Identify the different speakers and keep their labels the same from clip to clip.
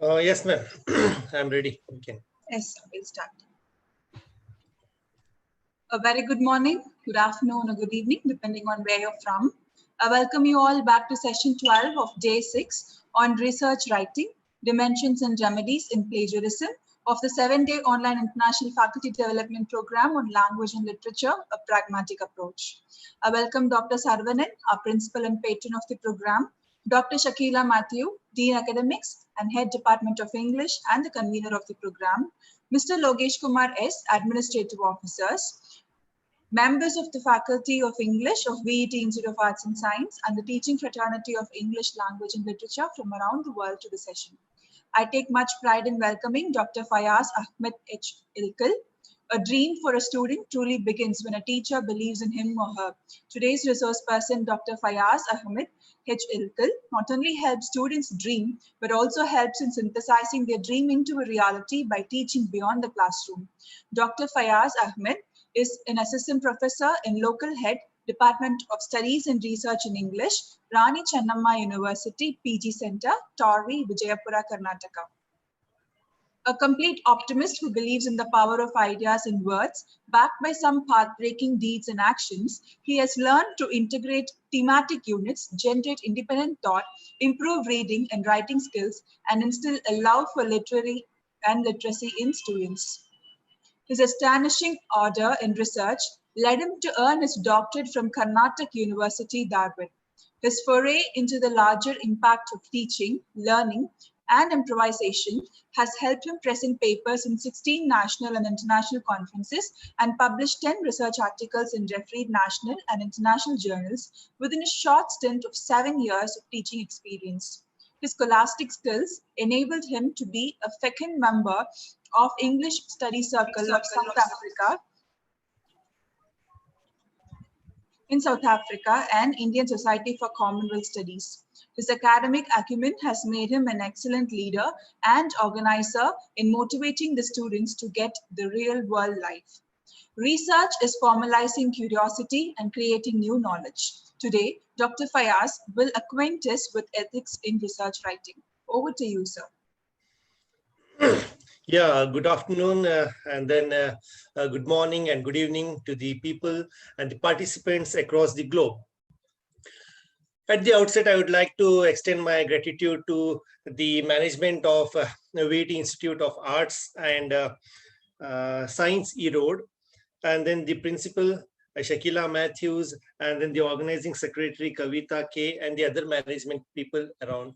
Speaker 1: Yes, ma'am. I'm ready. Okay.
Speaker 2: Yes, we'll start. A very good morning, good afternoon, or good evening, depending on where you're from. I welcome you all back to session 12 of day 6 on research writing, dimensions and remedies in plagiarism of the 7-day online international faculty development program on language and literature, a pragmatic approach. I welcome Dr. Sarvanan, our principal and patron of the program, Dr. Shakila Matthew, Dean Academics and Head Department of English and the convener of the program, Mr. Logesh Kumar S., Administrative Officers, members of the Faculty of English of VET Institute of Arts and Science, and the teaching fraternity of English language and literature from around the world to the session. I take much pride in welcoming Dr. Fayyaz Ahmed H. Ilkal. A dream for a student truly begins when a teacher believes in him or her. Today's resource person, Dr. Fayyaz Ahmed H. Ilkal, not only helps students dream, but also helps in synthesizing their dream into a reality by teaching beyond the classroom. Dr. Fayyaz Ahmed is an assistant professor in local head, Department of Studies and Research in English, Rani Chennamma University, PG Center, Torvi, Vijayapura, Karnataka. A complete optimist who believes in the power of ideas and words, backed by some path-breaking deeds and actions, he has learned to integrate thematic units, generate independent thought, improve reading and writing skills, and instill a love for literary and literacy in students. His astonishing ardor in research led him to earn his doctorate from Karnataka University, Dharwad. His foray into the larger impact of teaching, learning, and improvisation has helped him present papers in 16 national and international conferences and publish 10 research articles in refereed national and international journals within a short stint of 7 years of teaching experience. His scholastic skills enabled him to be a fecund member of English Study Circle of South Africa and Indian Society for Commonwealth Studies. His academic acumen has made him an excellent leader and organizer in motivating the students to get the real world life. Research is formalizing curiosity and creating new knowledge. Today, Dr. Fayyaz will acquaint us with ethics in research writing. Over to you, sir.
Speaker 1: Yeah, good afternoon and then good morning and good evening to the people and the participants across the globe. At the outset, I would like to extend my gratitude to the management of VET Institute of Arts and Science E-Road, and then the principal Shakila Matthews, and then the organizing secretary Kavita K, and the other management people around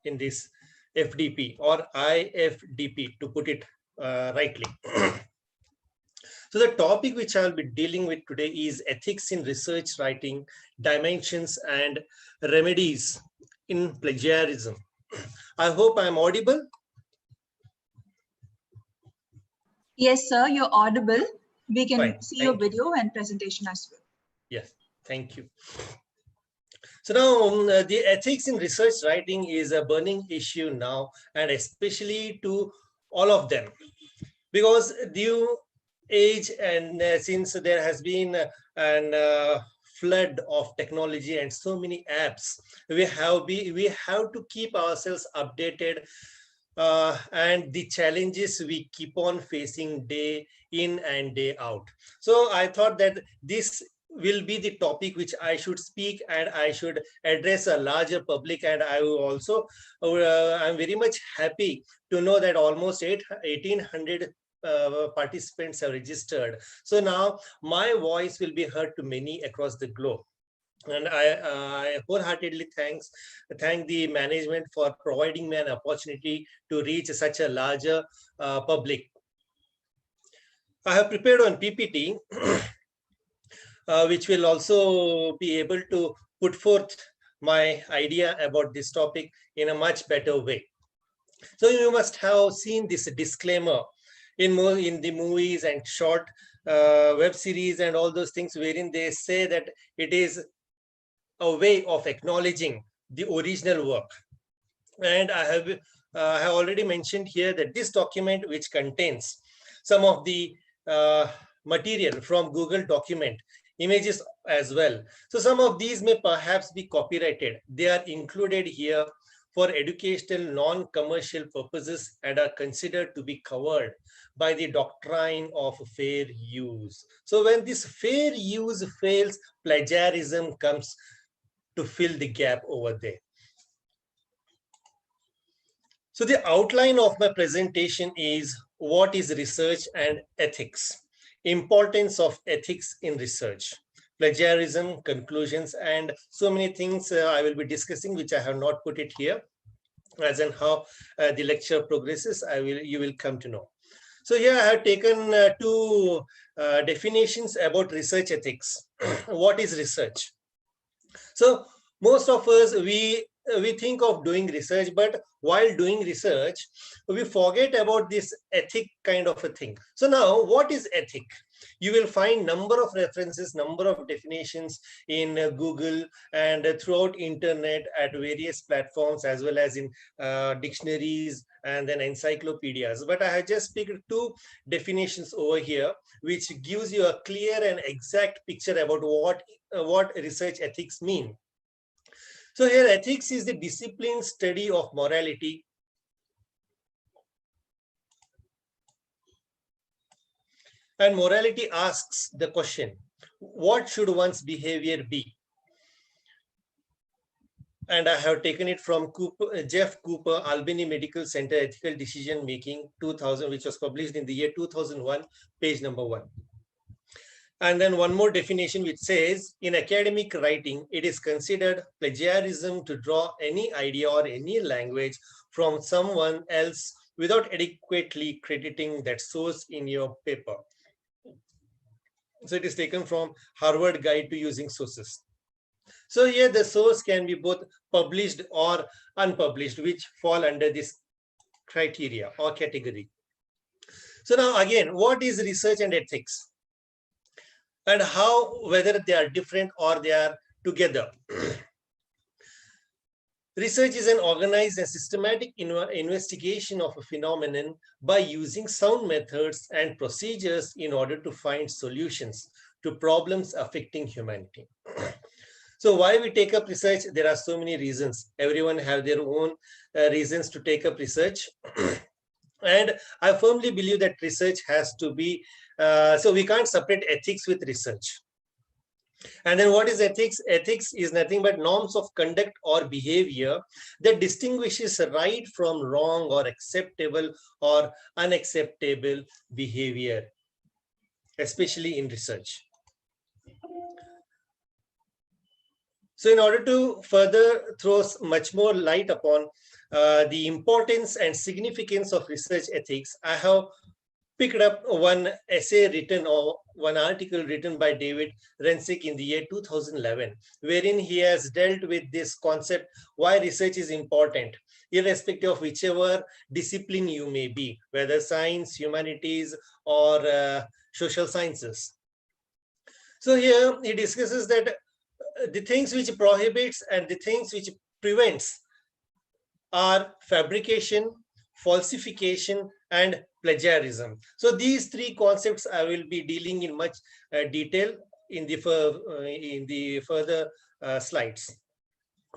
Speaker 1: in this FDP or IFDP, to put it rightly. So the topic which I'll be dealing with today is ethics in research writing, dimensions and remedies in plagiarism. I hope I'm audible.
Speaker 2: Yes, sir, you're audible. We can
Speaker 1: Fine.
Speaker 2: see your video and presentation as well.
Speaker 1: Yes, thank you. So now the ethics in research writing is a burning issue now, and especially to all of them, because due age and since there has been a flood of technology and so many apps, we have to keep ourselves updated and the challenges we keep on facing day in and day out. So I thought that this will be the topic which I should speak and I should address a larger public, and I will also I'm very much happy to know that almost 1,800 participants have registered. So now my voice will be heard to many across the globe. And I wholeheartedly thank the management for providing me an opportunity to reach such a larger public. I have prepared one PPT, which will also be able to put forth my idea about this topic in a much better way. So you must have seen this disclaimer in the movies and short web series and all those things, wherein they say that it is a way of acknowledging the original work. And I have already mentioned here that this document, which contains some of the material from Google document, images as well. So some of these may perhaps be copyrighted. They are included here for educational non-commercial purposes and are considered to be covered by the doctrine of fair use. So when this fair use fails, plagiarism comes to fill the gap over there. So the outline of my presentation is what is research and ethics, importance of ethics in research, plagiarism, conclusions, and so many things I will be discussing, which I have not put it here. As in how the lecture progresses, you will come to know. So here I have taken two definitions about research ethics. What is research? So most of us, we think of doing research, but while doing research, we forget about this ethic kind of a thing. So now, what is ethic? You will find number of references, number of definitions in Google and throughout internet at various platforms, as well as in dictionaries and then encyclopedias. But I have just picked two definitions over here, which gives you a clear and exact picture about what research ethics mean. So here, ethics is the disciplined study of morality. And morality asks the question, what should one's behavior be? And I have taken it from Jeff Cooper, Albany Medical Center, Ethical Decision Making, 2000, which was published in the year 2001, page number 1. And then one more definition which says, in academic writing, it is considered plagiarism to draw any idea or any language from someone else without adequately crediting that source in your paper. So it is taken from Harvard Guide to Using Sources. So here the source can be both published or unpublished, which fall under this criteria or category. So now again, what is research and ethics? And how, whether they are different or they are together. Research is an organized and systematic investigation of a phenomenon by using sound methods and procedures in order to find solutions to problems affecting humanity. So why we take up research? There are so many reasons. Everyone have their own reasons to take up research. And I firmly believe that research has to be, so we can't separate ethics with research. And then what is ethics? Ethics is nothing but norms of conduct or behavior that distinguishes right from wrong or acceptable or unacceptable behavior, especially in research. So in order to further throw much more light upon the importance and significance of research ethics, I have picked up one essay written or one article written by David Rensick in the year 2011, wherein he has dealt with this concept, why research is important, irrespective of whichever discipline you may be, whether science, humanities, or social sciences. So here he discusses that the things which prohibits and the things which prevents are fabrication, falsification, and plagiarism. So these three concepts I will be dealing in much detail in the further slides.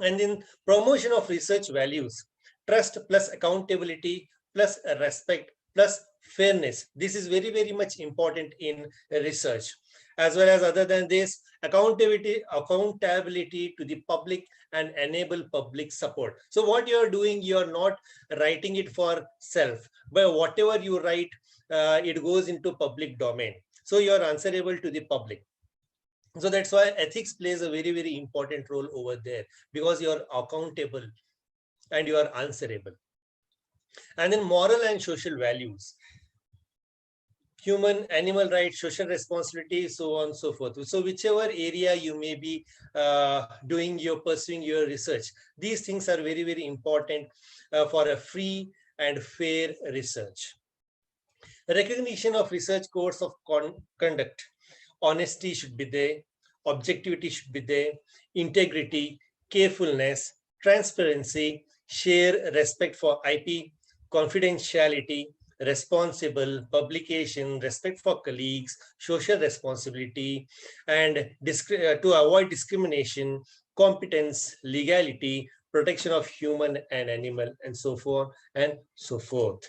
Speaker 1: And in promotion of research values, trust plus accountability plus respect plus fairness. This is very, very much important in research. As well as other than this, accountability to the public and enable public support. So what you're doing, you're not writing it for self, but whatever you write, it goes into public domain. So you're answerable to the public. So that's why ethics plays a very, very important role over there, because you're accountable and you are answerable. And then moral and social values, human, animal rights, social responsibility, so on and so forth. So whichever area you may be pursuing your research, these things are very, very important for a free and fair research. Recognition of research codes of conduct. Honesty should be there, objectivity should be there, integrity, carefulness, transparency, share respect for IP, confidentiality, responsible publication, respect for colleagues, social responsibility, and to avoid discrimination, competence, legality, protection of human and animal, and so forth and so forth.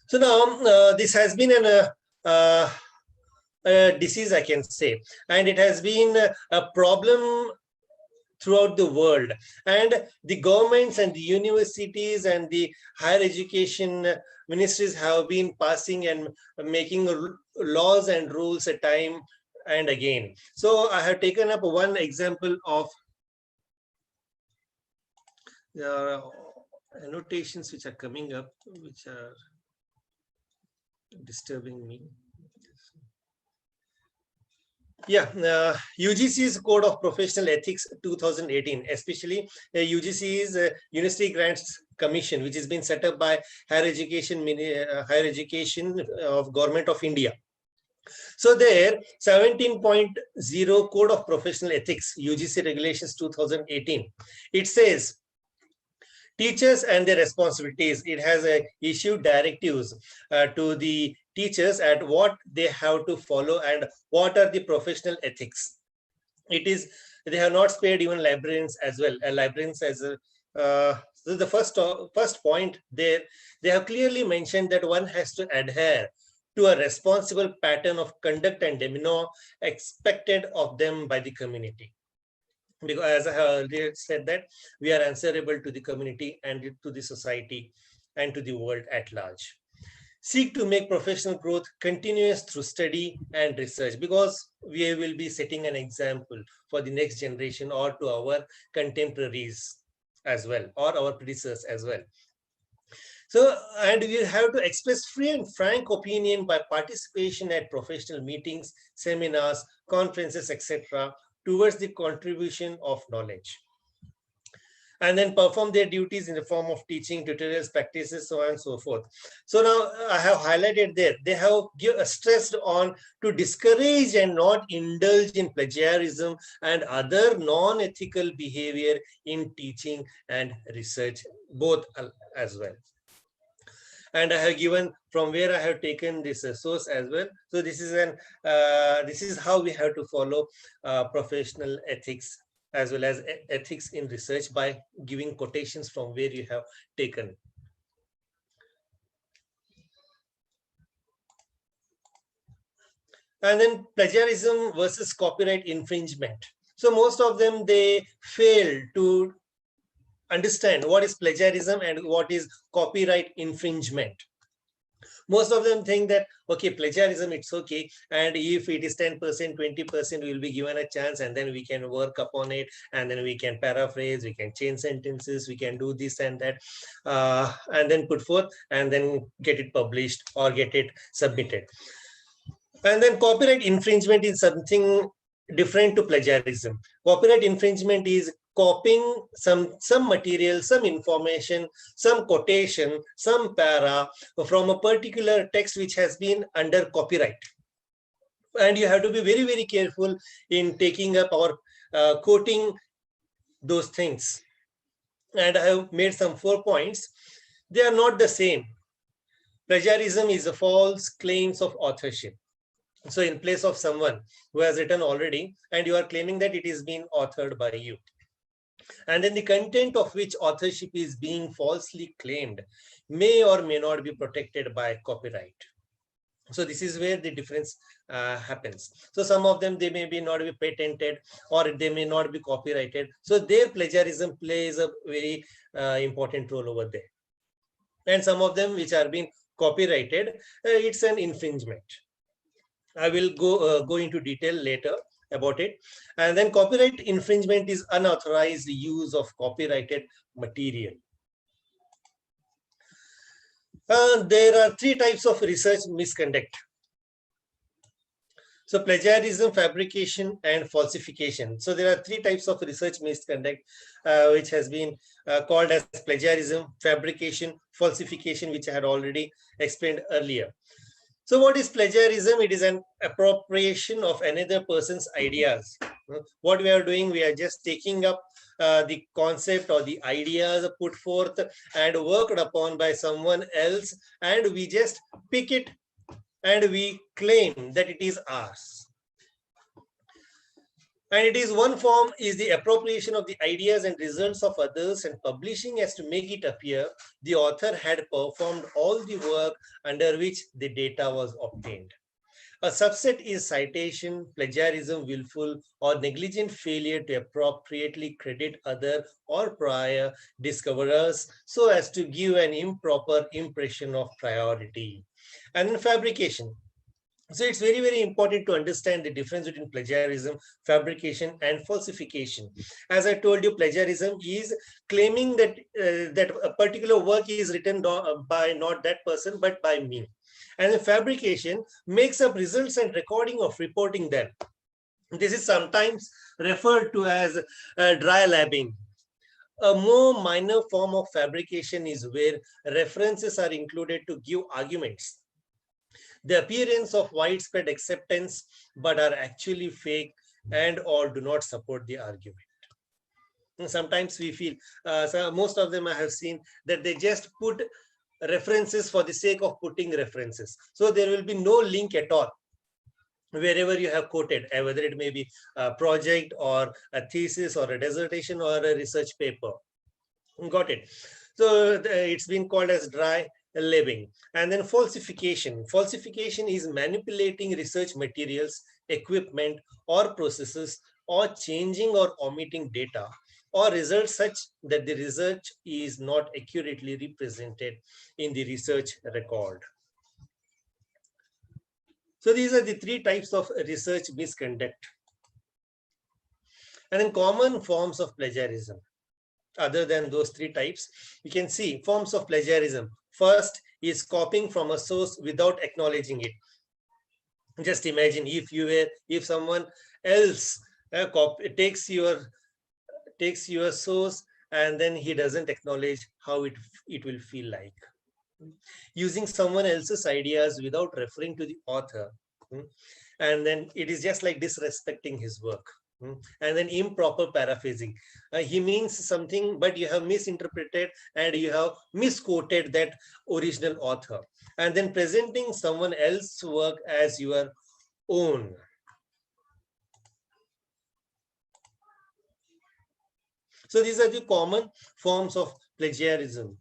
Speaker 1: So now this has been a disease, I can say, and it has been a problem throughout the world, and the governments and the universities and the higher education ministries have been passing and making laws and rules a time and again. So I have taken up one example of annotations which are coming up, which are disturbing me. Yeah, UGC's Code of Professional Ethics 2018, especially UGC's University Grants Commission, which has been set up by Higher Education of Government of India. So there, 17.0 Code of Professional Ethics, UGC Regulations 2018, it says, teachers and their responsibilities. It has issued directives to the teachers at what they have to follow and what are the professional ethics. It is, they have not spared even librarians as well. Librarians as a, so the first point there, they have clearly mentioned that one has to adhere to a responsible pattern of conduct and demeanor expected of them by the community. Because as I have already said, that we are answerable to the community and to the society and to the world at large. Seek to make professional growth continuous through study and research, because we will be setting an example for the next generation or to our contemporaries as well, or our predecessors as well. So, and we have to express free and frank opinion by participation at professional meetings, seminars, conferences, etc., towards the contribution of knowledge. And then perform their duties in the form of teaching, tutorials, practices, so on and so forth. So now I have highlighted there, they have stressed on to discourage and not indulge in plagiarism and other non-ethical behavior in teaching and research, both as well. And I have given from where I have taken this source as well. So this is how we have to follow professional ethics as well as ethics in research, by giving quotations from where you have taken. And then plagiarism versus copyright infringement. So most of them, they fail to understand what is plagiarism and what is copyright infringement. Most of them think that, okay, plagiarism, it's okay. And if it is 10%, 20%, we will be given a chance, and then we can work upon it. And then we can paraphrase, we can change sentences, we can do this and that, and then put forth and then get it published or get it submitted. And then copyright infringement is something different to plagiarism. Copyright infringement is copying some material, some information, some quotation, some para from a particular text which has been under copyright. And you have to be very, very careful in taking up or quoting those things. And I have made some 4 points. They are not the same. Plagiarism is a false claims of authorship. So in place of someone who has written already, and you are claiming that it is being authored by you, and then the content of which authorship is being falsely claimed may or may not be protected by copyright. So this is where the difference happens. So some of them, they may be not be patented, or they may not be copyrighted. So their plagiarism plays a very important role over there. And some of them which are being copyrighted, it's an infringement. I will go into detail later about it. And then copyright infringement is unauthorized use of copyrighted material. There are 3 types of research misconduct. So plagiarism, fabrication, and falsification. So there are 3 types of research misconduct, which has been called as plagiarism, fabrication, falsification, which I had already explained earlier. So what is plagiarism? It is an appropriation of another person's ideas. What we are doing, we are just taking up the concept or the ideas put forth and worked upon by someone else, and we just pick it and we claim that it is ours. And it is one form is the appropriation of the ideas and results of others and publishing as to make it appear the author had performed all the work under which the data was obtained. A subset is citation, plagiarism, willful or negligent failure to appropriately credit other or prior discoverers so as to give an improper impression of priority. And then fabrication. So it's very, very important to understand the difference between plagiarism, fabrication, and falsification. As I told you, plagiarism is claiming that that a particular work is written by not that person, but by me. And the fabrication makes up results and recording of reporting them. This is sometimes referred to as dry labbing. A more minor form of fabrication is where references are included to give arguments, the appearance of widespread acceptance, but are actually fake and or do not support the argument. Sometimes we feel, so most of them I have seen that they just put references for the sake of putting references. So there will be no link at all wherever you have quoted, whether it may be a project or a thesis or a dissertation or a research paper. Got it. So it's been called as dry labeling. And then falsification. Falsification is manipulating research materials, equipment, or processes, or changing or omitting data or results such that the research is not accurately represented in the research record. So these are the three types of research misconduct. And then common forms of plagiarism. Other than those three types, you can see forms of plagiarism. First is copying from a source without acknowledging it. Just imagine if someone else takes your source and then he doesn't acknowledge how it will feel like. Using someone else's ideas without referring to the author. And then it is just like disrespecting his work. And then improper paraphrasing. He means something, but you have misinterpreted and you have misquoted that original author. And then presenting someone else's work as your own. So these are the common forms of plagiarism.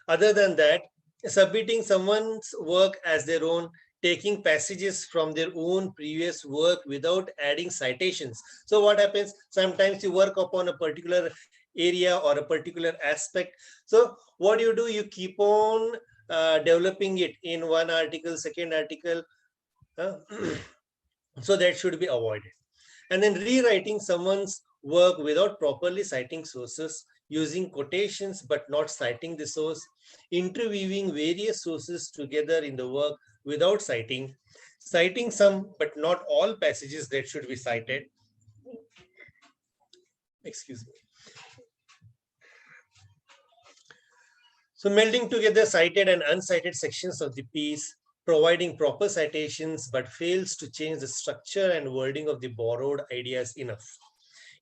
Speaker 1: Other than that, submitting someone's work as their own, taking passages from their own previous work without adding citations. So what happens? Sometimes you work upon a particular area or a particular aspect. So what do? You keep on developing it in one article, second article. So that should be avoided. And then rewriting someone's work without properly citing sources, using quotations but not citing the source, interweaving various sources together in the work without citing some but not all passages that should be cited. Excuse me. So melding together cited and uncited sections of the piece, providing proper citations but fails to change the structure and wording of the borrowed ideas enough.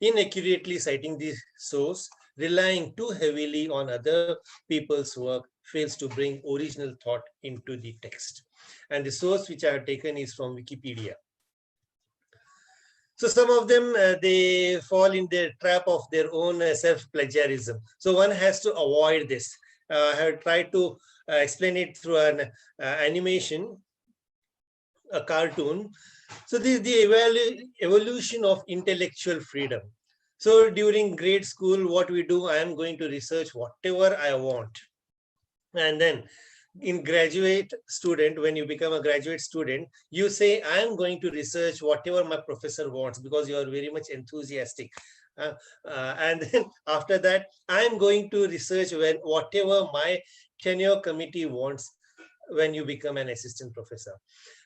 Speaker 1: Inaccurately citing the source, relying too heavily on other people's work, fails to bring original thought into the text. And the source which I have taken is from Wikipedia. So some of them, they fall in the trap of their own self-plagiarism. So one has to avoid this. I have tried to explain it through an animation, a cartoon. So this is the evolution of intellectual freedom. So during grade school, what we do, I am going to research whatever I want. And then in graduate student, when you become a graduate student, you say, I am going to research whatever my professor wants because you are very much enthusiastic. And then after that, I am going to research whatever my tenure committee wants when you become an assistant professor.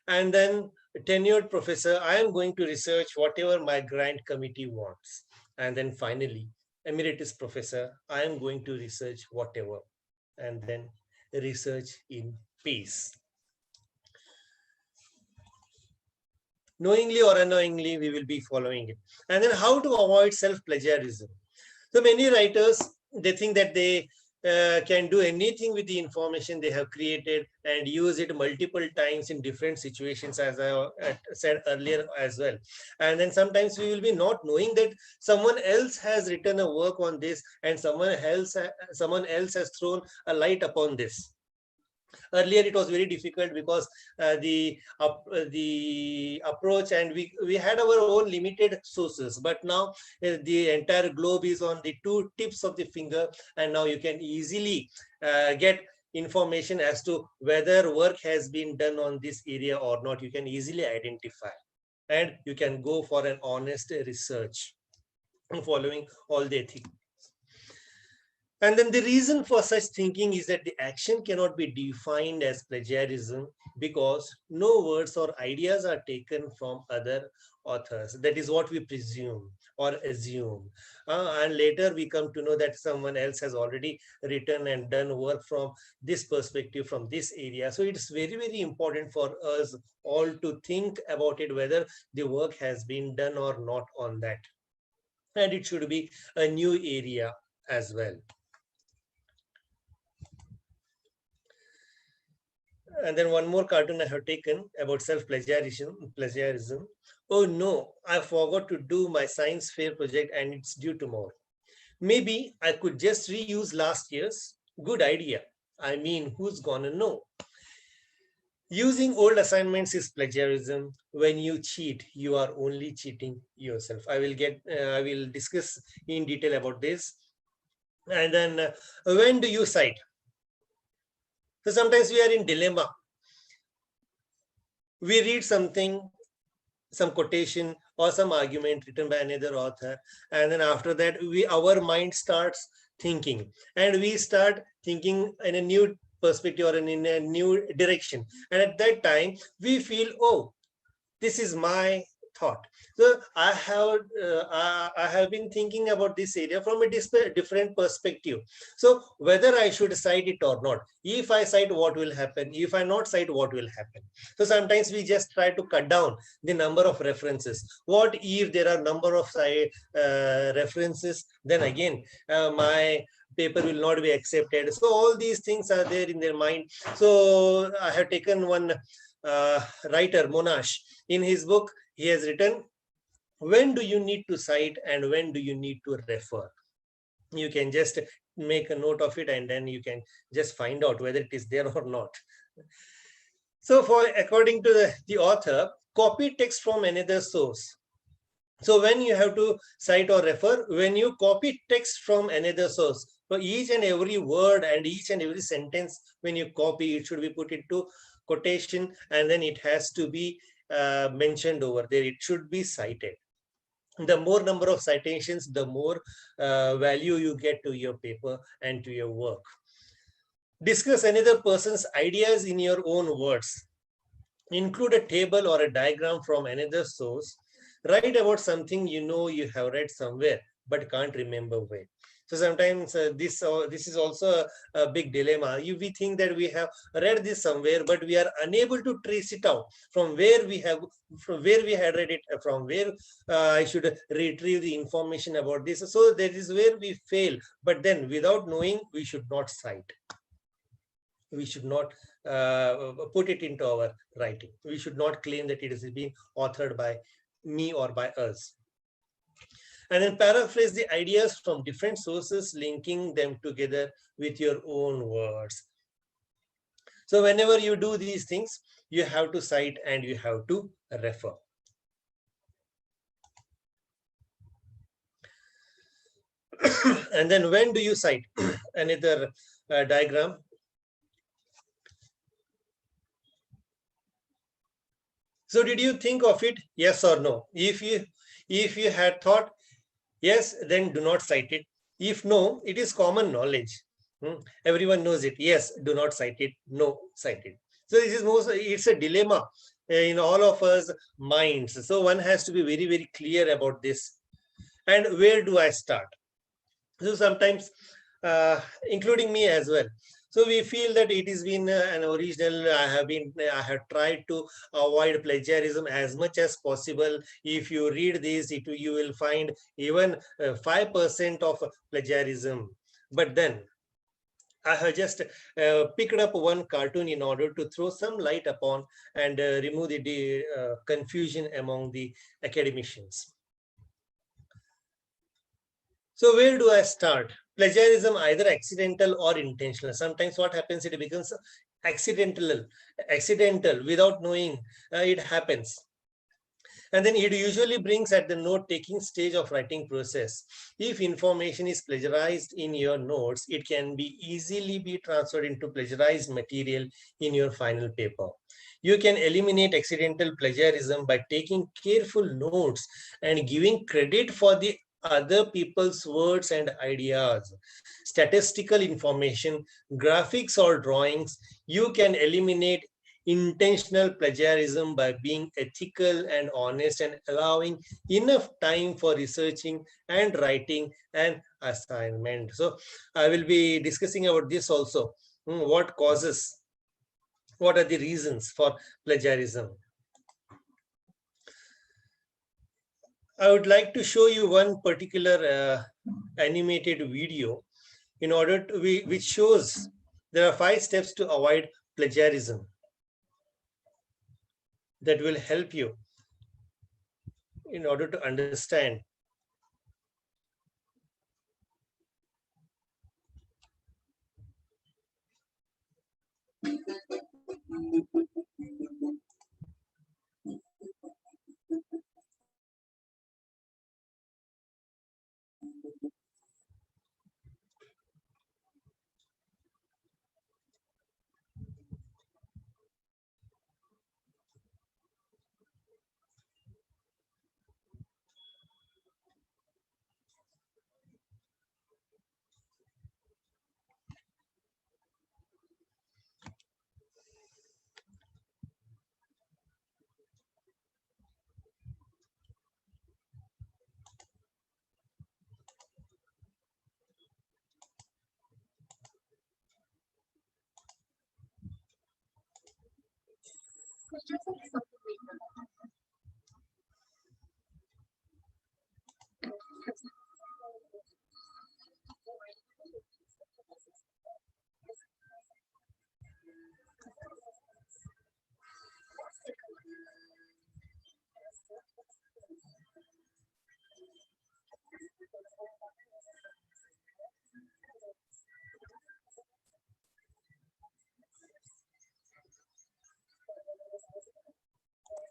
Speaker 1: And then tenured professor, I am going to research whatever my grant committee wants. And then finally, emeritus professor, I am going to research whatever. And then research in peace. Knowingly or unknowingly, we will be following it. And then how to avoid self-plagiarism. So many writers, they think that they can do anything with the information they have created and use it multiple times in different situations, as I said earlier as well. And then sometimes we will be not knowing that someone else has written a work on this and someone else has thrown a light upon this. Earlier it was very difficult because the approach, and we had our own limited sources, but now the entire globe is on the two tips of the finger, and now you can easily get information as to whether work has been done on this area or not. You can easily identify, and you can go for an honest research following all the ethics. And then the reason for such thinking is that the action cannot be defined as plagiarism because no words or ideas are taken from other authors. That is what we presume or assume. And later we come to know that someone else has already written and done work from this perspective, from this area. So it's very, very important for us all to think about it, whether the work has been done or not on that. And it should be a new area as well. And then one more cartoon I have taken about self-plagiarism. Oh no, I forgot to do my science fair project and it's due tomorrow. Maybe I could just reuse last year's. Good idea. I mean, who's gonna know? Using old assignments is plagiarism. When you cheat, you are only cheating yourself. I will discuss in detail about this. And then when do you cite? So sometimes we are in dilemma. We read something, some quotation or some argument written by another author, and then after that our mind starts thinking, and we start thinking in a new perspective or in a new direction. And at that time, we feel, oh, this is my thought. So I have been thinking about this area from a different perspective. So whether I should cite it or not, if I cite, what will happen? If I not cite, what will happen? So sometimes we just try to cut down the number of references. What if there are number of references? Then again, my paper will not be accepted. So all these things are there in their mind. So I have taken one writer, Monash. In his book, he has written, when do you need to cite and when do you need to refer? You can just make a note of it and then you can just find out whether it is there or not. So according to the author, copy text from another source. So when you have to cite or refer, when you copy text from another source, so each and every word and each and every sentence, when you copy, it should be put into quotation, and then it has to be mentioned over there. It should be cited. The more number of citations, the more value you get to your paper and to your work. Discuss another person's ideas in your own words. Include a table or a diagram from another source. Write about something you know you have read somewhere but can't remember where. So sometimes this is also a big dilemma. We think that we have read this somewhere, but we are unable to trace it out from where we had read it, from where I should retrieve the information about this. So that is where we fail. But then, without knowing, we should not cite. We should not put it into our writing. We should not claim that it is being authored by me or by us. And then paraphrase the ideas from different sources, linking them together with your own words. So whenever you do these things, you have to cite and you have to refer. And then when do you cite? Another diagram. So did you think of it? Yes or no? If you had thought yes, then do not cite it. If no, it is common knowledge. Everyone knows it. Yes, do not cite it. No, cite it. So it's a dilemma in all of us minds. So one has to be very, very clear about this. And where do I start? So sometimes, including me as well. So we feel that it has been an original. I have tried to avoid plagiarism as much as possible. If you read this, you will find even 5% of plagiarism. But then I have just picked up one cartoon in order to throw some light upon and remove the confusion among the academicians. So where do I start? Plagiarism, either accidental or intentional. Sometimes what happens, it becomes accidental without knowing it happens. And then it usually brings at the note-taking stage of writing process. If information is plagiarized in your notes, it can be easily be transferred into plagiarized material in your final paper. You can eliminate accidental plagiarism by taking careful notes and giving credit for the other people's words and ideas. Statistical information, graphics or drawings, you can eliminate intentional plagiarism by being ethical and honest and allowing enough time for researching and writing an assignment. So I will be discussing about this also. What causes, what are the reasons for plagiarism? I would like to show you one particular animated video in order to which shows there are 5 steps to avoid plagiarism that will help you in order to understand.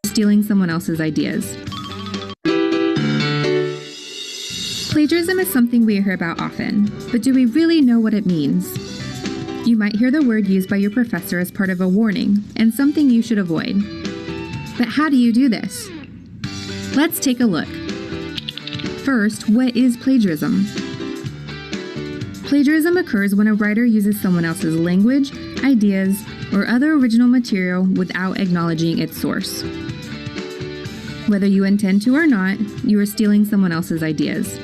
Speaker 3: Stealing someone else's ideas. Plagiarism is something we hear about often, but do we really know what it means? You might hear the word used by your professor as part of a warning and something you should avoid. But how do you do this? Let's take a look. First, what is plagiarism? Plagiarism occurs when a writer uses someone else's language, ideas, or other original material without acknowledging its source. Whether you intend to or not, you are stealing someone else's ideas.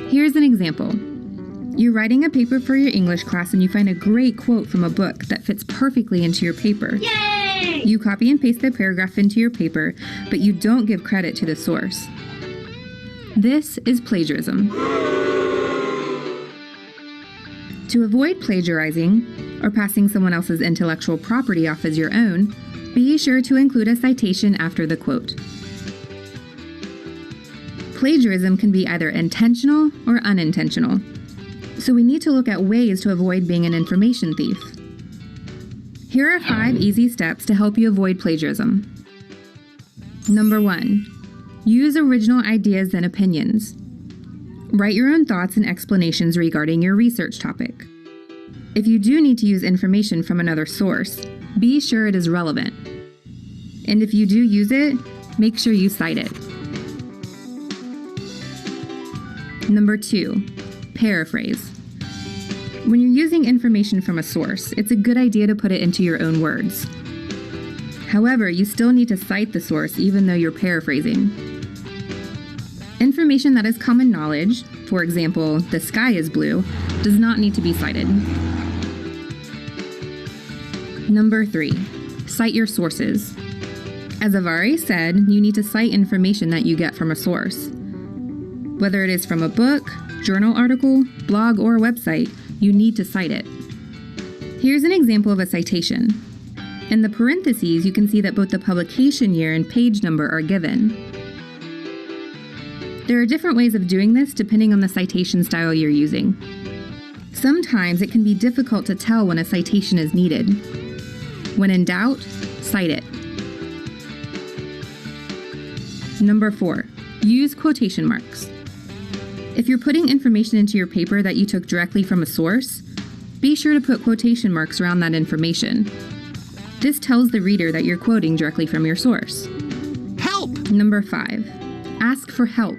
Speaker 3: Here's an example. You're writing a paper for your English class and you find a great quote from a book that fits perfectly into your paper.
Speaker 4: Yay!
Speaker 3: You copy and paste the paragraph into your paper, but you don't give credit to the source. This is plagiarism. To avoid plagiarizing or passing someone else's intellectual property off as your own, be sure to include a citation after the quote. Plagiarism can be either intentional or unintentional, so we need to look at ways to avoid being an information thief. Here are 5 easy steps to help you avoid plagiarism. Number 1, use original ideas and opinions. Write your own thoughts and explanations regarding your research topic. If you do need to use information from another source, be sure it is relevant. And if you do use it, make sure you cite it. Number 2, paraphrase. When you're using information from a source, it's a good idea to put it into your own words. However, you still need to cite the source even though you're paraphrasing. Information that is common knowledge, for example, the sky is blue, does not need to be cited. Number 3, cite your sources. As I've already said, you need to cite information that you get from a source. Whether it is from a book, journal article, blog, or website, you need to cite it. Here's an example of a citation. In the parentheses, you can see that both the publication year and page number are given. There are different ways of doing this depending on the citation style you're using. Sometimes it can be difficult to tell when a citation is needed. When in doubt, cite it. Number 4, use quotation marks. If you're putting information into your paper that you took directly from a source, be sure to put quotation marks around that information. This tells the reader that you're quoting directly from your source.
Speaker 4: Help!
Speaker 3: Number 5, ask for help.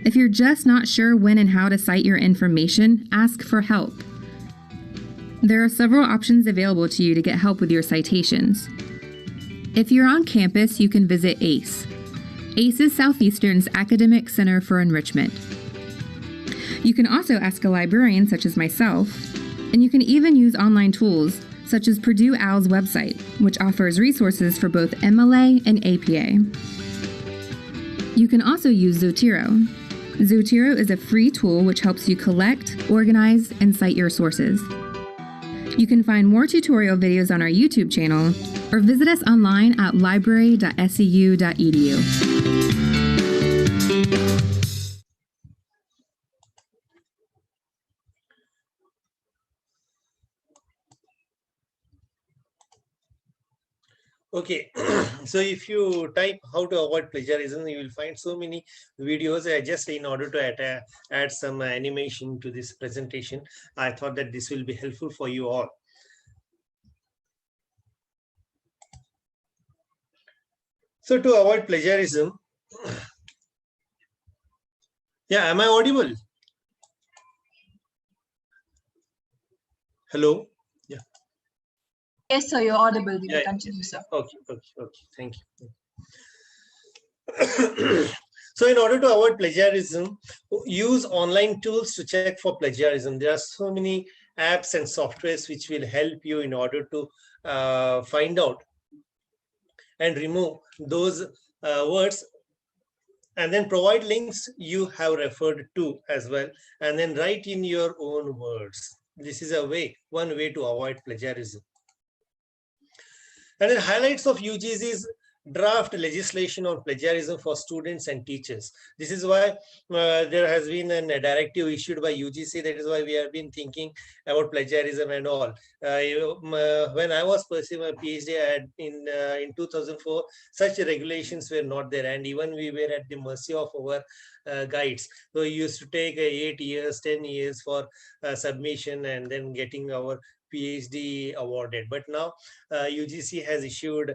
Speaker 3: If you're just not sure when and how to cite your information, ask for help. There are several options available to you to get help with your citations. If you're on campus, you can visit ACE. ACE is Southeastern's Academic Center for Enrichment. You can also ask a librarian such as myself, and you can even use online tools such as Purdue OWL's website, which offers resources for both MLA and APA. You can also use Zotero. Zotero is a free tool which helps you collect, organize, and cite your sources. You can find more tutorial videos on our YouTube channel or visit us online at library.seu.edu.
Speaker 1: Okay, so if you type how to avoid plagiarism, you will find so many videos. Just in order to add some animation to this presentation, I thought that this will be helpful for you all. So to avoid plagiarism, yeah, am I audible? Hello? Yeah.
Speaker 2: Yes, sir, you're audible. We will continue, sir.
Speaker 1: Okay, thank you. So in order to avoid plagiarism, use online tools to check for plagiarism. There are so many apps and softwares which will help you in order to find out and remove those words, and then provide links you have referred to as well, and then write in your own words. This is one way to avoid plagiarism. And then highlights of UGC's draft legislation on plagiarism for students and teachers. This is why there has been a directive issued by UGC. That is why we have been thinking about plagiarism and all. When I was pursuing my PhD in 2004, such regulations were not there, and even we were at the mercy of our guides. So we used to take 8 years, 10 years for submission and then getting our PhD awarded. But now UGC has issued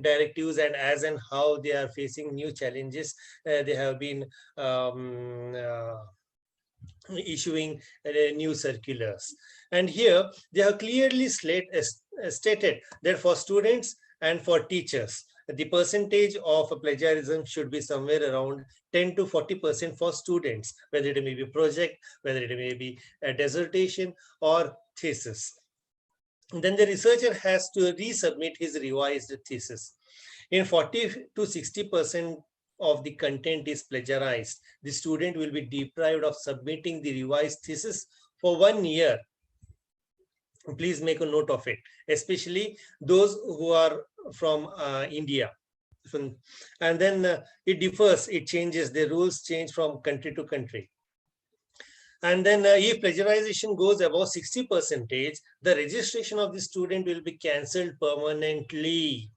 Speaker 1: directives, and as and how they are facing new challenges, they have been issuing new circulars. And here they have clearly stated that for students and for teachers, the percentage of plagiarism should be somewhere around 10 to 40% for students, whether it may be project, whether it may be a dissertation or thesis. Then the researcher has to resubmit his revised thesis. In 40 to 60% of the content is plagiarized, the student will be deprived of submitting the revised thesis for 1 year. Please make a note of it, especially those who are from India. And then it differs, it changes, the rules change from country to country. And then if plagiarization goes above 60%, the registration of the student will be cancelled permanently.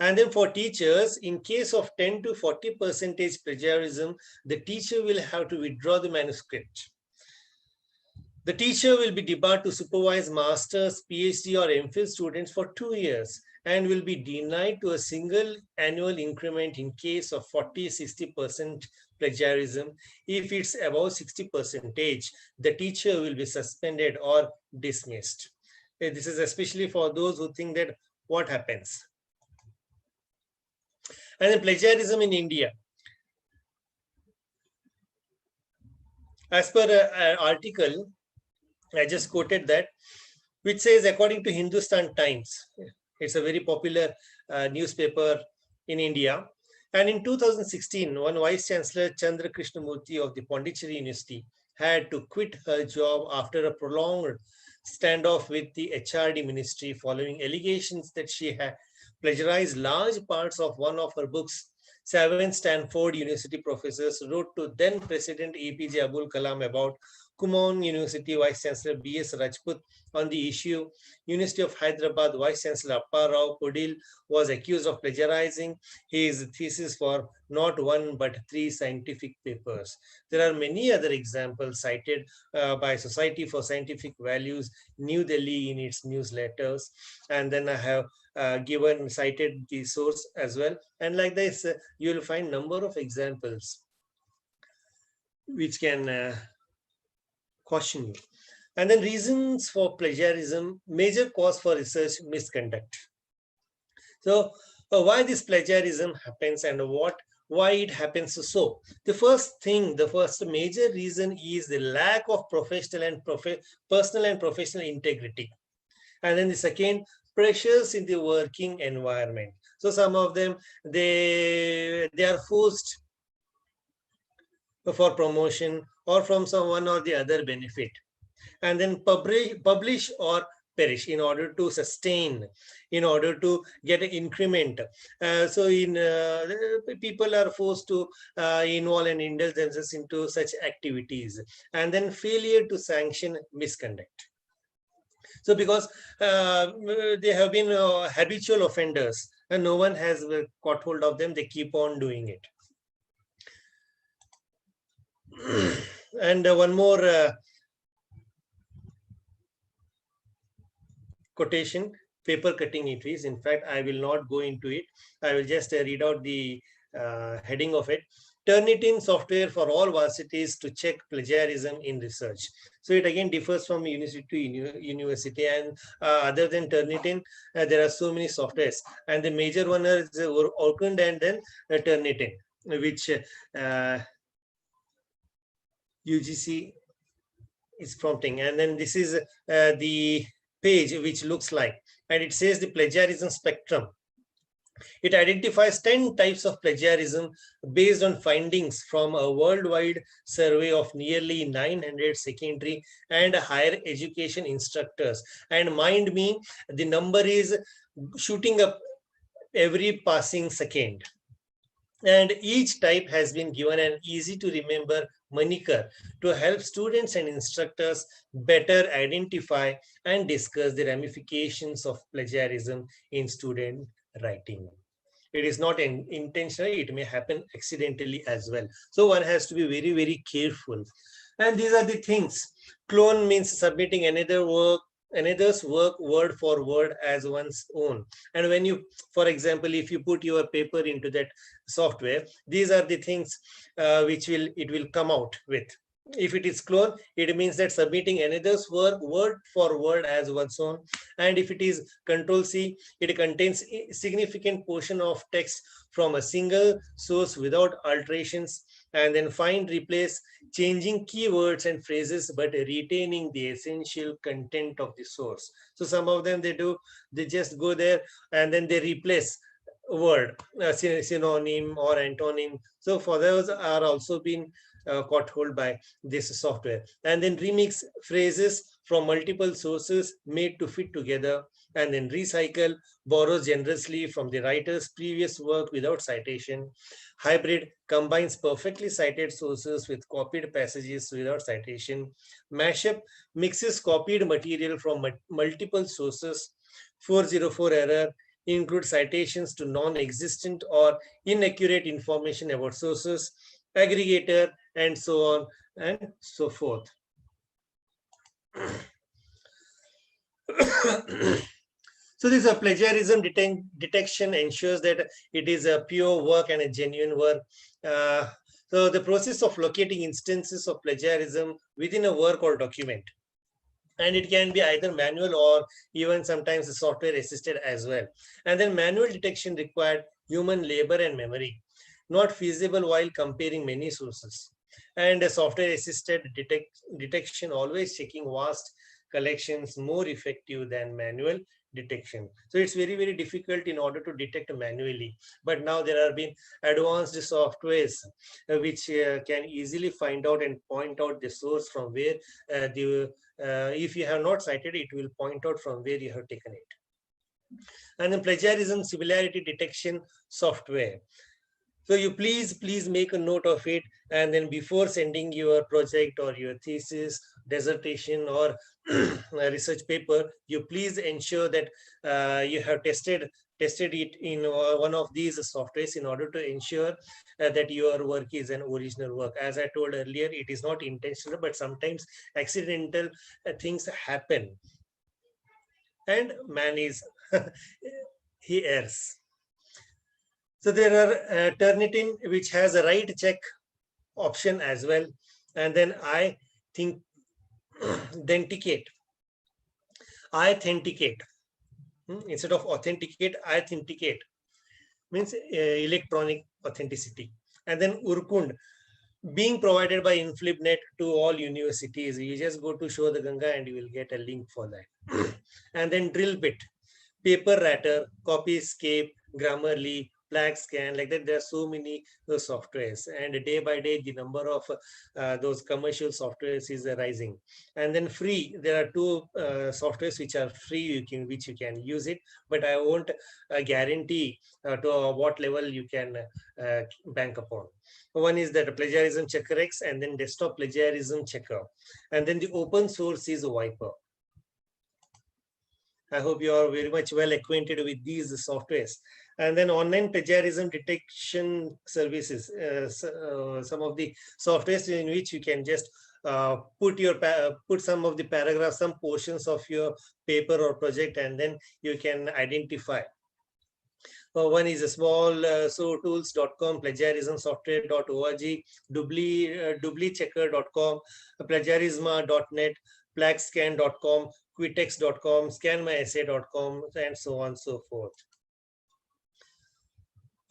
Speaker 1: And then for teachers, in case of 10 to 40% plagiarism, the teacher will have to withdraw the manuscript. The teacher will be debarred to supervise master's, PhD or MPhil students for 2 years and will be denied to a single annual increment in case of 40-60% plagiarism. If it's above 60%, the teacher will be suspended or dismissed. This is especially for those who think that what happens. And then plagiarism in India. As per an article, I just quoted that, which says, according to Hindustan Times, it's a very popular newspaper in India, And in 2016, one Vice Chancellor Chandra Krishnamurthy of the Pondicherry University had to quit her job after a prolonged standoff with the HRD ministry following allegations that she had plagiarized large parts of one of her books. Seven Stanford University professors wrote to then President APJ Abul Kalam about Kumon University Vice Chancellor B.S. Rajput on the issue. University of Hyderabad Vice Chancellor Appa Rao Podil was accused of plagiarizing his thesis for not one but three scientific papers. There are many other examples cited by Society for Scientific Values, New Delhi in its newsletters. And then I have cited the source as well. And like this, you will find number of examples which can caution you. And then reasons for plagiarism, major cause for research misconduct. So why this plagiarism happens and why it happens so. The first major reason is the lack of personal and professional integrity. And then the second, pressures in the working environment. So some of them, they are forced for promotion or from someone or the other benefit. And then publish or perish in order to sustain, in order to get an increment. People are forced to involve and indulge themselves into such activities. And then failure to sanction misconduct. So because they have been habitual offenders and no one has caught hold of them, they keep on doing it. And one more quotation, paper cutting it is. In fact, I will not go into it. I will just read out the heading of it. Turnitin software for all varsities to check plagiarism in research. So it again differs from university to university, and other than Turnitin, there are so many softwares. And the major one is Orkund and then Turnitin, which UGC is prompting. And then this is the page which looks like, and it says the plagiarism spectrum. It identifies 10 types of plagiarism based on findings from a worldwide survey of nearly 900 secondary and higher education instructors. And mind me, the number is shooting up every passing second. And each type has been given an easy to remember moniker to help students and instructors better identify and discuss the ramifications of plagiarism in student writing. It is not intentional, it may happen accidentally as well. So one has to be very, very careful. And these are the things. Clone means submitting another's work word for word as one's own. And when you, for example, if you put your paper into that software, these are the things which it will come out with. If it is clone, it means that submitting another's work word for word as one's own. And if it is Control-C, it contains a significant portion of text from a single source without alterations. And then find, replace, changing keywords and phrases, but retaining the essential content of the source. So some of them they just go there and then they replace word, synonym or antonym. So for those are also been caught hold by this software. And then remix phrases from multiple sources made to fit together. And then recycle, borrows generously from the writer's previous work without citation. Hybrid, combines perfectly cited sources with copied passages without citation. Mashup, mixes copied material from multiple sources. 404 error, include citations to non-existent or inaccurate information about sources. Aggregator, and so on and so forth. So this plagiarism detection ensures that it is a pure work and a genuine work. So the process of locating instances of plagiarism within a work or document, and it can be either manual or even sometimes software assisted as well. And then manual detection required human labor and memory, not feasible while comparing many sources. And a software assisted detection, always checking vast collections, more effective than manual detection. So it's very, very difficult in order to detect manually. But now there have been advanced softwares which can easily find out and point out the source from where if you have not cited, it will point out from where you have taken it. And then plagiarism similarity detection software. So you please make a note of it, and then before sending your project or your thesis, dissertation, or a research paper, you please ensure that you have tested it in one of these softwares in order to ensure that your work is an original work. As I told earlier, it is not intentional, but sometimes accidental things happen, and man is he errs. So there are Turnitin, which has a write check option as well. And then I think authenticate. Instead of authenticate, authenticate means electronic authenticity. And then Urkund, being provided by InflipNet to all universities. You just go to Show the Ganga and you will get a link for that. And then Drillbit, Paper Ratter, Copyscape, Grammarly, Scan, like that. There are so many those softwares, and day by day the number of those commercial softwares is rising. And then free, there are two softwares which are free, which you can use it, but I won't guarantee to what level you can bank upon. One is that Plagiarism Checker X, and then Desktop Plagiarism Checker, and then the open source is Wiper. I hope you are very much well acquainted with these softwares. And then online plagiarism detection services, some of the softwares in which you can just put some of the paragraphs, some portions of your paper or project, and then you can identify. One is a small tools.com, plagiarismsoftware.org, doublychecker.com, plagiarisma.net, plagscan.com, quitex.com, scanmyessay.com, and so on and so forth.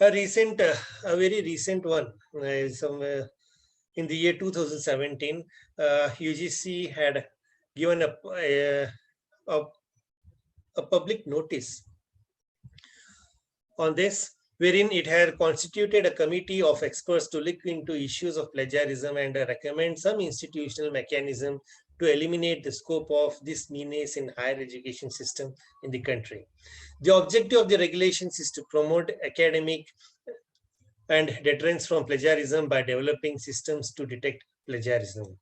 Speaker 1: A very recent one is somewhere in the year 2017, UGC had given a public notice on this, wherein it had constituted a committee of experts to look into issues of plagiarism and recommend some institutional mechanism to eliminate the scope of this menace in higher education system in the country. The objective of the regulations is to promote academic and deterrence from plagiarism by developing systems to detect plagiarism.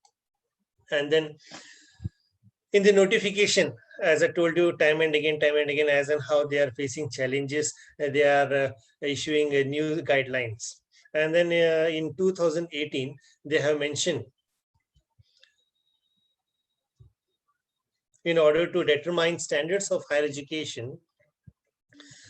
Speaker 1: And then in the notification, as I told you time and again, as and how they are facing challenges, they are issuing new guidelines. And then in 2018, they have mentioned, in order to determine standards of higher education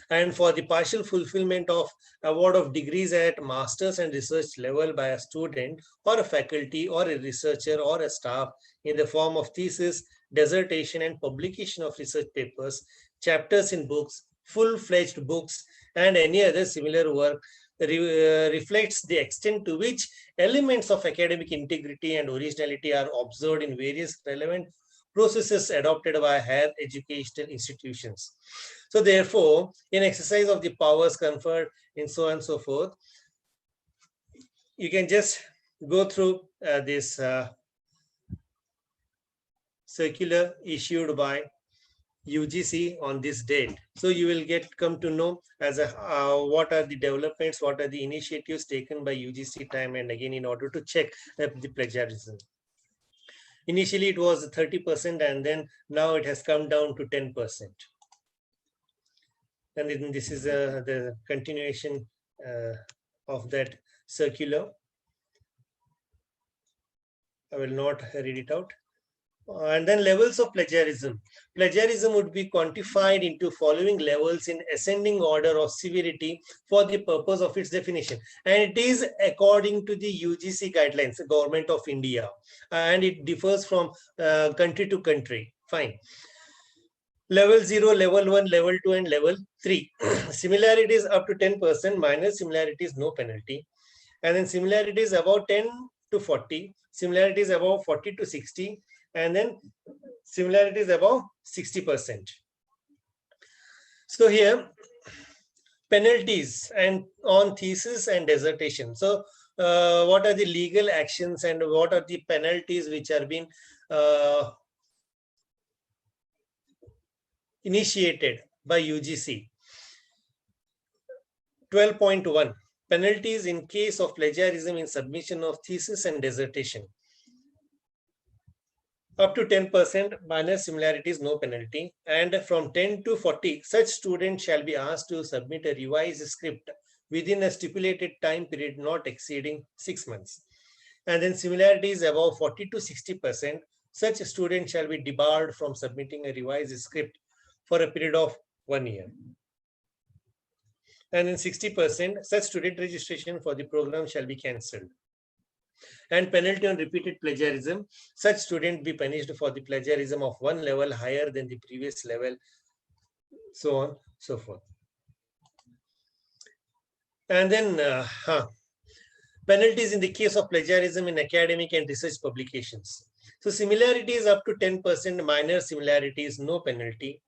Speaker 1: and for the partial fulfillment of award of degrees at master's and research level by a student or a faculty or a researcher or a staff in the form of thesis, dissertation, and publication of research papers, chapters in books, full-fledged books, and any other similar work reflects the extent to which elements of academic integrity and originality are observed in various relevant processes adopted by higher educational institutions. So therefore, in exercise of the powers conferred and so on and so forth, you can just go through this circular issued by UGC on this date. So you will come to know as what are the developments, what are the initiatives taken by UGC time and again in order to check the plagiarism. Initially, it was 30%, and then now it has come down to 10%. And then this is the continuation of that circular. I will not read it out. And then levels of plagiarism. Plagiarism would be quantified into following levels in ascending order of severity for the purpose of its definition. And it is according to the UGC guidelines, the Government of India. And it differs from country to country. Fine. Level 0, level 1, level 2, and level 3. Similarities up to 10%, minor similarities, no penalty. And then similarities above 10 to 40, similarities above 40 to 60, and then similarities above 60%. So here, penalties and on thesis and dissertation. So what are the legal actions and what are the penalties which are being initiated by UGC? 12.1, penalties in case of plagiarism in submission of thesis and dissertation. Up to 10%, minor similarities, no penalty. And from 10 to 40, such students shall be asked to submit a revised script within a stipulated time period not exceeding 6 months. And then similarities above 40 to 60%, such students shall be debarred from submitting a revised script for a period of 1 year. And then 60%, such student registration for the program shall be cancelled. And penalty on repeated plagiarism, such student be punished for the plagiarism of one level higher than the previous level, so on, so forth. And then penalties in the case of plagiarism in academic and research publications. So similarities up to 10%, minor similarities, no penalty.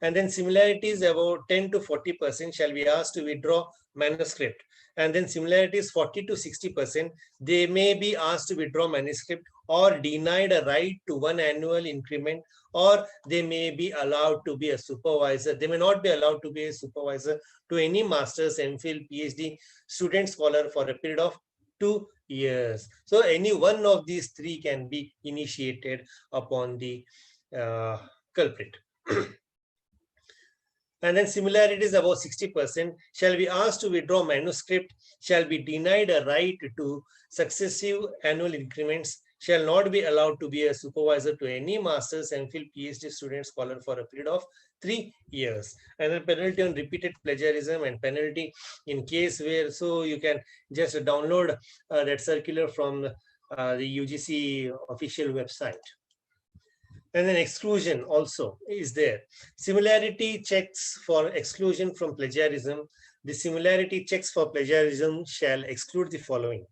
Speaker 1: And then similarities about 10 to 40% shall be asked to withdraw manuscript. And then similarities 40 to 60%, they may be asked to withdraw manuscript or denied a right to 1 annual increment, or they may be allowed to be a supervisor. They may not be allowed to be a supervisor to any master's, MPhil, PhD student scholar for a period of 2 years. So any one of these three can be initiated upon the culprit. And then similarities above 60% shall be asked to withdraw manuscript, shall be denied a right to successive annual increments, shall not be allowed to be a supervisor to any master's, MPhil, PhD student scholar for a period of 3 years. And then penalty on repeated plagiarism and penalty in case where, so you can just download that circular from the UGC official website. And then exclusion also is there. Similarity checks for exclusion from plagiarism. The similarity checks for plagiarism shall exclude the following.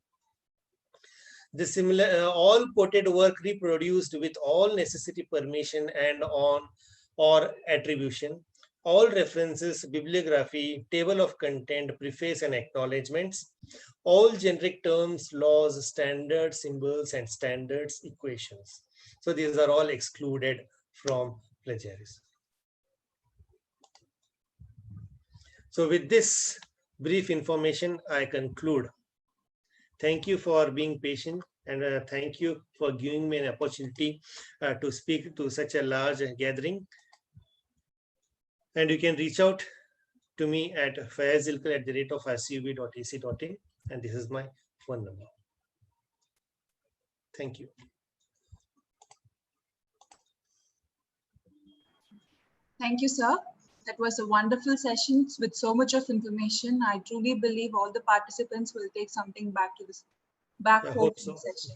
Speaker 1: The all quoted work reproduced with all necessary permission and on or attribution, all references, bibliography, table of content, preface and acknowledgements, all generic terms, laws, standards, symbols, and standards equations. So these are all excluded from plagiarism. So with this brief information, I conclude. Thank you for being patient, and thank you for giving me an opportunity to speak to such a large gathering. And you can reach out to me at fayyaz@rcub.ac.in, and this is my phone number. Thank you.
Speaker 2: Thank you, sir. That was a wonderful session with so much of information. I truly believe all the participants will take something back to this home session.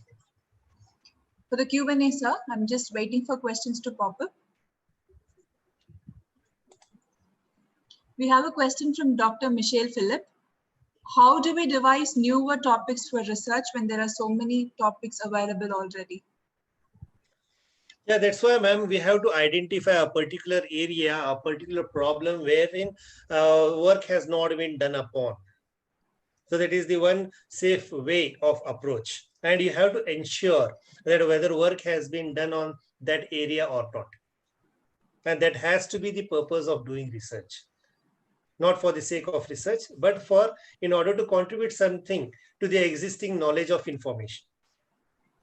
Speaker 2: For the Q&A, sir, I'm just waiting for questions to pop up. We have a question from Dr. Michelle Philip. How do we devise newer topics for research when there are so many topics available already?
Speaker 1: Yeah, that's why, ma'am, we have to identify a particular area, a particular problem wherein work has not been done upon. So that is the one safe way of approach. And you have to ensure that whether work has been done on that area or not. And that has to be the purpose of doing research. Not for the sake of research, but in order to contribute something to the existing knowledge of information.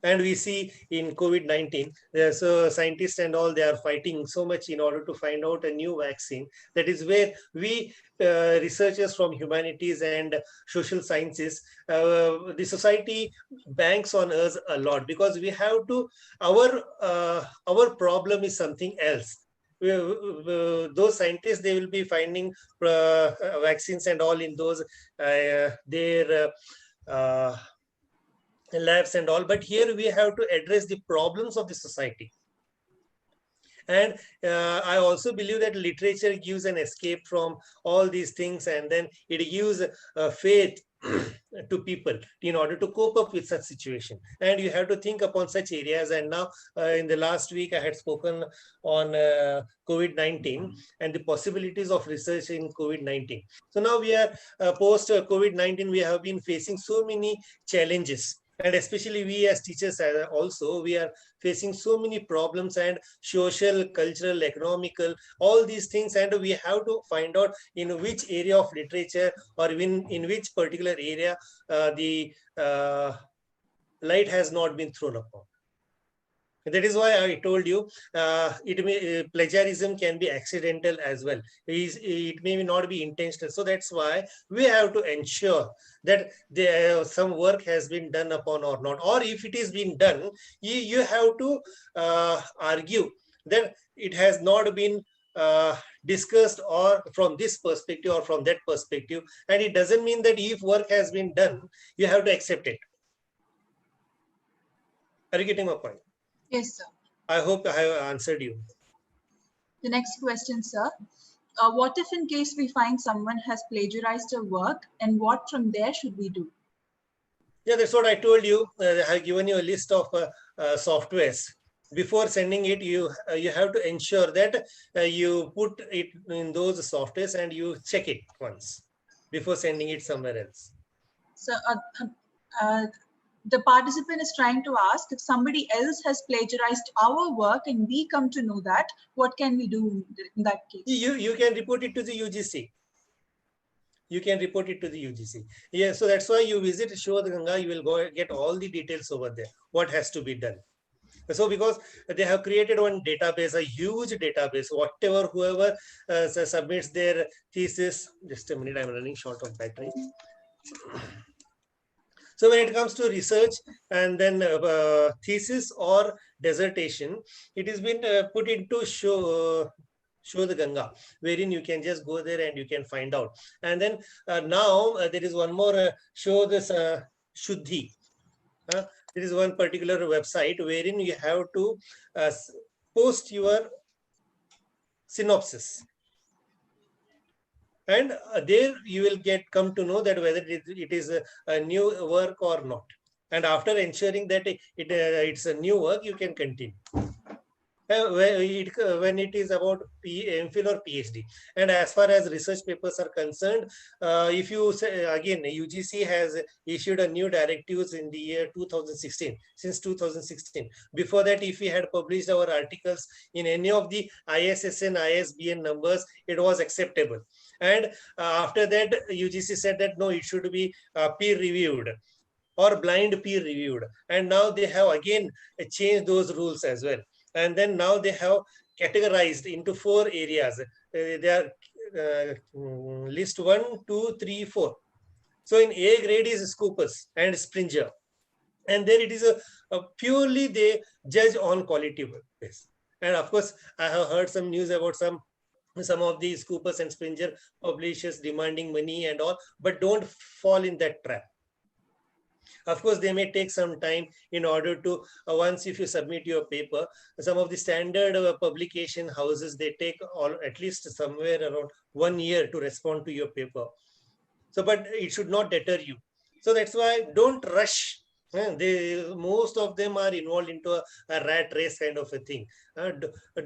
Speaker 1: And we see in COVID-19, so scientists and all, they are fighting so much in order to find out a new vaccine. That is where we researchers from humanities and social sciences, the society banks on us a lot, because we have to, our problem is something else. Those scientists, they will be finding vaccines and all in those their labs and all, but here we have to address the problems of the society. And I also believe that literature gives an escape from all these things, and then it gives faith to people in order to cope up with such situation. And you have to think upon such areas. And now in the last week, I had spoken on COVID-19 and the possibilities of research in COVID-19. So now we are post COVID-19, we have been facing so many challenges. And especially we as teachers also, we are facing so many problems and social, cultural, economical, all these things. And we have to find out in which area of literature or in which particular area the light has not been thrown upon. That is why I told you plagiarism can be accidental as well. It may not be intentional. So that's why we have to ensure that some work has been done upon or not. Or if it is being done, you have to argue that it has not been discussed or from this perspective or from that perspective. And it doesn't mean that if work has been done, you have to accept it. Are you getting my point?
Speaker 2: Yes, sir.
Speaker 1: I hope I have answered you.
Speaker 2: The next question, sir. What if in case we find someone has plagiarized a work, and what from there should we do?
Speaker 1: Yeah, that's what I told you. I have given you a list of softwares. Before sending it, you have to ensure that you put it in those softwares and you check it once before sending it somewhere else.
Speaker 2: So the participant is trying to ask, if somebody else has plagiarized our work and we come to know that, what can we do in that case?
Speaker 1: You can report it to the UGC. You can report it to the UGC. Yeah, so that's why you visit Show the Ganga, you will go get all the details over there, what has to be done. So because they have created one database, a huge database, whoever submits their thesis, just a minute, I'm running short of battery. So when it comes to research and then thesis or dissertation, it has been put into Show the Ganga, wherein you can just go there and you can find out. And then now there is one more Show this Shuddhi. There is one particular website wherein you have to post your synopsis. And there you will come to know that whether it is a new work or not. And after ensuring that it's a new work, you can continue. When it is about MPhil or PhD. And as far as research papers are concerned, if you say, again, UGC has issued a new directives in the year 2016, since 2016. Before that, if we had published our articles in any of the ISSN, ISBN numbers, it was acceptable. And after that, UGC said that no, it should be peer reviewed or blind peer reviewed. And now they have again changed those rules as well. And then now they have categorized into 4 areas. They are list 1, 2, 3, 4. So in A grade is Scopus and Springer. And then it is a purely they judge on quality base. And of course, I have heard some news about some of these Scopus and Springer publishers demanding money and all, but don't fall in that trap. Of course, they may take some time in order to, once if you submit your paper, some of the standard publication houses, they take at least somewhere around 1 year to respond to your paper. So, but it should not deter you. So that's why don't rush. Most of them are involved into a rat race kind of a thing.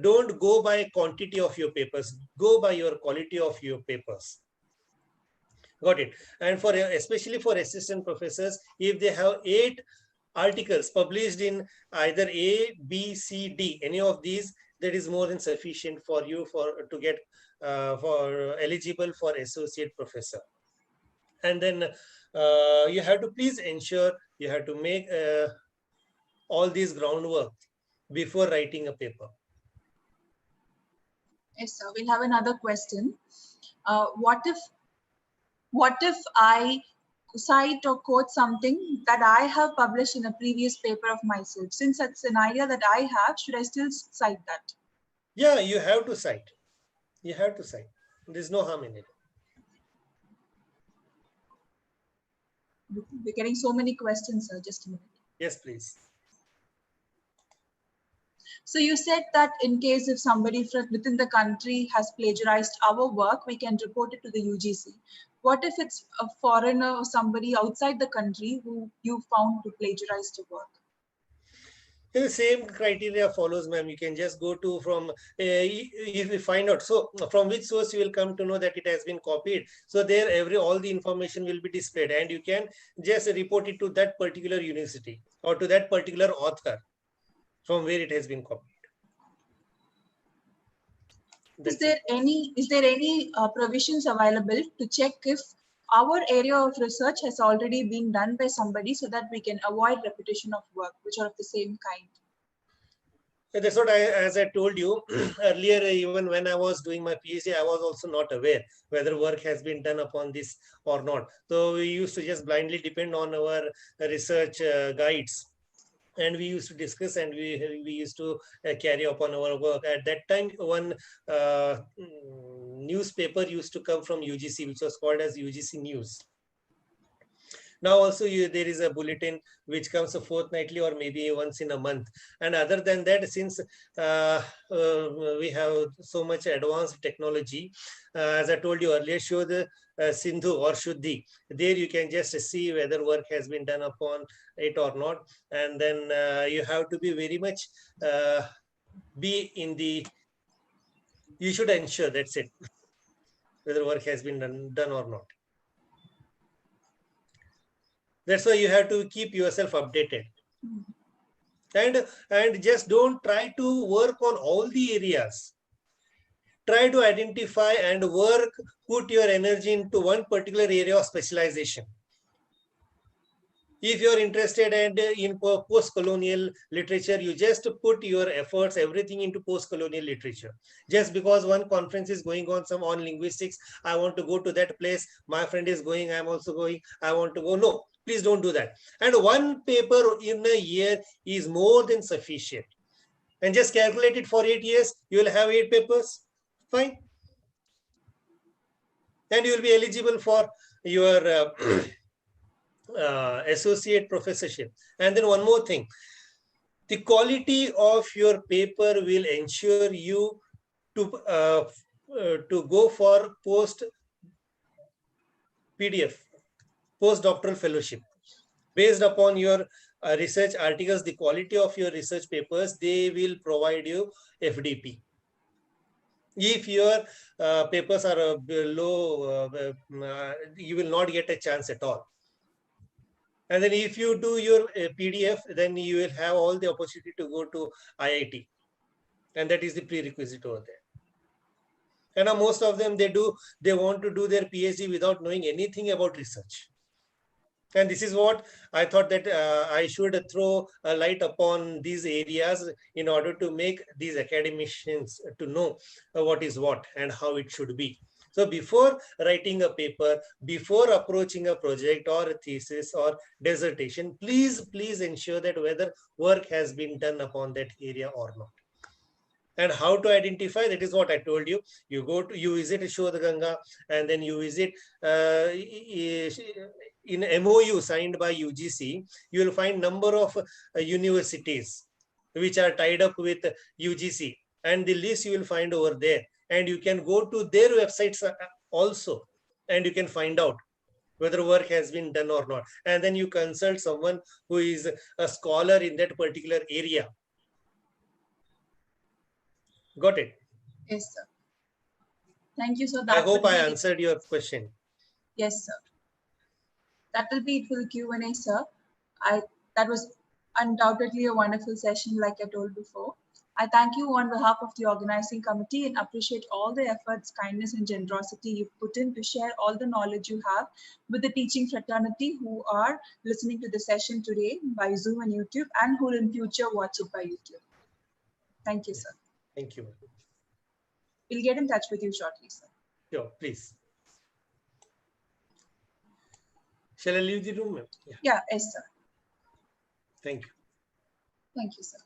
Speaker 1: Don't go by quantity of your papers. Go by your quality of your papers. Got it. And for especially for assistant professors, if they have 8 articles published in either A, B, C, D, any of these, that is more than sufficient for you to get for eligible for associate professor. And then you have to please ensure you have to make all these groundwork before writing a paper.
Speaker 2: Yes, sir. We'll have another question. What if I cite or quote something that I have published in a previous paper of myself? Since that's an idea that I have, should I still cite that?
Speaker 1: Yeah, you have to cite. You have to cite. There's no harm in it.
Speaker 2: We're getting so many questions, sir. Just a minute.
Speaker 1: Yes, please.
Speaker 2: So you said that in case if somebody from within the country has plagiarized our work, we can report it to the UGC. What if it's a foreigner or somebody outside the country who you found to plagiarize the work?
Speaker 1: The same criteria follows, ma'am. You can just go to from if you find out. So from which source you will come to know that it has been copied. So there all the information will be displayed, and you can just report it to that particular university or to that particular author from where it has been copied.
Speaker 2: Is there any provisions available to check if our area of research has already been done by somebody so that we can avoid repetition of work which are of the same kind?
Speaker 1: That's what as I told you earlier, even when I was doing my PhD, I was also not aware whether work has been done upon this or not. So we used to just blindly depend on our research guides. And we used to discuss, and we used to carry upon our work. At that time, one newspaper used to come from UGC, which was called as UGC News. Now also there is a bulletin which comes fortnightly or maybe once in a month. And other than that, since we have so much advanced technology, as I told you earlier, show the Sindhu or Shuddhi. There you can just see whether work has been done upon it or not. And then you have to be very much be in the, you should ensure, that's it, whether work has been done or not. That's why you have to keep yourself updated. And just don't try to work on all the areas. Try to identify and work, put your energy into one particular area of specialization. If you're interested in post-colonial literature, you just put your efforts, everything into post-colonial literature. Just because one conference is going on linguistics, I want to go to that place. My friend is going, I'm also going, I want to go. No, please don't do that. And one paper in a year is more than sufficient. And just calculate it for 8 years, you will have 8 papers. Fine. And you will be eligible for your associate professorship. And then one more thing, the quality of your paper will ensure you to go for post PDF, postdoctoral fellowship. Based upon your research articles, the quality of your research papers, they will provide you FDP. If your papers are below, you will not get a chance at all. And then if you do your PDF, then you will have all the opportunity to go to IIT. And that is the prerequisite over there. And now most of them, they want to do their PhD without knowing anything about research. And this is what I thought that I should throw a light upon these areas in order to make these academicians to know what is what and how it should be. So before writing a paper, before approaching a project or a thesis or dissertation, please ensure that whether work has been done upon that area or not. And how to identify, that is what I told you. You visit Shodhganga, and then you visit in MOU signed by UGC, you will find number of universities which are tied up with UGC, and the list you will find over there. And you can go to their websites also, and you can find out whether work has been done or not. And then you consult someone who is a scholar in that particular area. Got it?
Speaker 2: Yes, sir. Thank you, sir.
Speaker 1: I hope I answered your question.
Speaker 2: Yes, sir. That will be it for the Q&A, sir. That was undoubtedly a wonderful session, like I told before. I thank you on behalf of the organizing committee and appreciate all the efforts, kindness, and generosity you've put in to share all the knowledge you have with the teaching fraternity who are listening to the session today by Zoom and YouTube, and who will in future watch it by YouTube. Thank you, sir.
Speaker 1: Thank you.
Speaker 2: We'll get in touch with you shortly, sir.
Speaker 1: Sure, please. Shall I leave the room?
Speaker 2: Yeah, yes, sir.
Speaker 1: Thank you.
Speaker 2: Thank you, sir.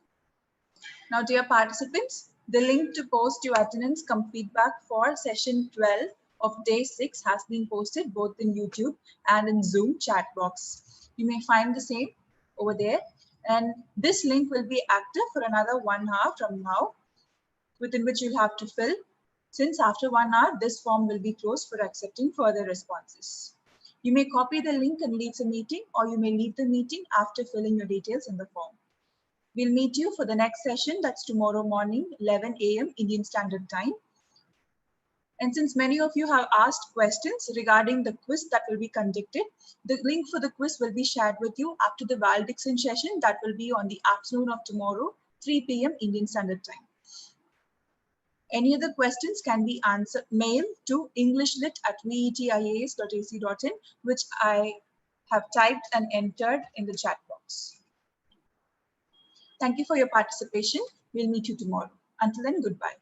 Speaker 2: Now, dear participants, the link to post your attendance cum feedback for session 12 of day 6 has been posted both in YouTube and in Zoom chat box. You may find the same over there. And this link will be active for another 1 hour from now, within which you'll have to fill. Since after 1 hour, this form will be closed for accepting further responses. You may copy the link and leave the meeting, or you may leave the meeting after filling your details in the form. We'll meet you for the next session, that's tomorrow morning, 11 a.m. Indian Standard Time. And since many of you have asked questions regarding the quiz that will be conducted, the link for the quiz will be shared with you after the valediction session that will be on the afternoon of tomorrow, 3 p.m. Indian Standard Time. Any other questions can be mailed to englishlit@vetias.ac.in, which I have typed and entered in the chat box. Thank you for your participation. We'll meet you tomorrow. Until then, goodbye.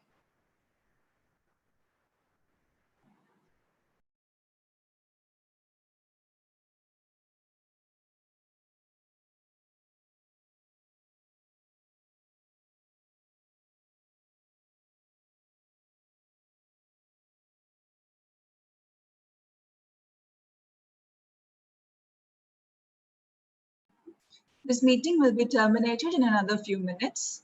Speaker 2: This meeting will be terminated in another few minutes.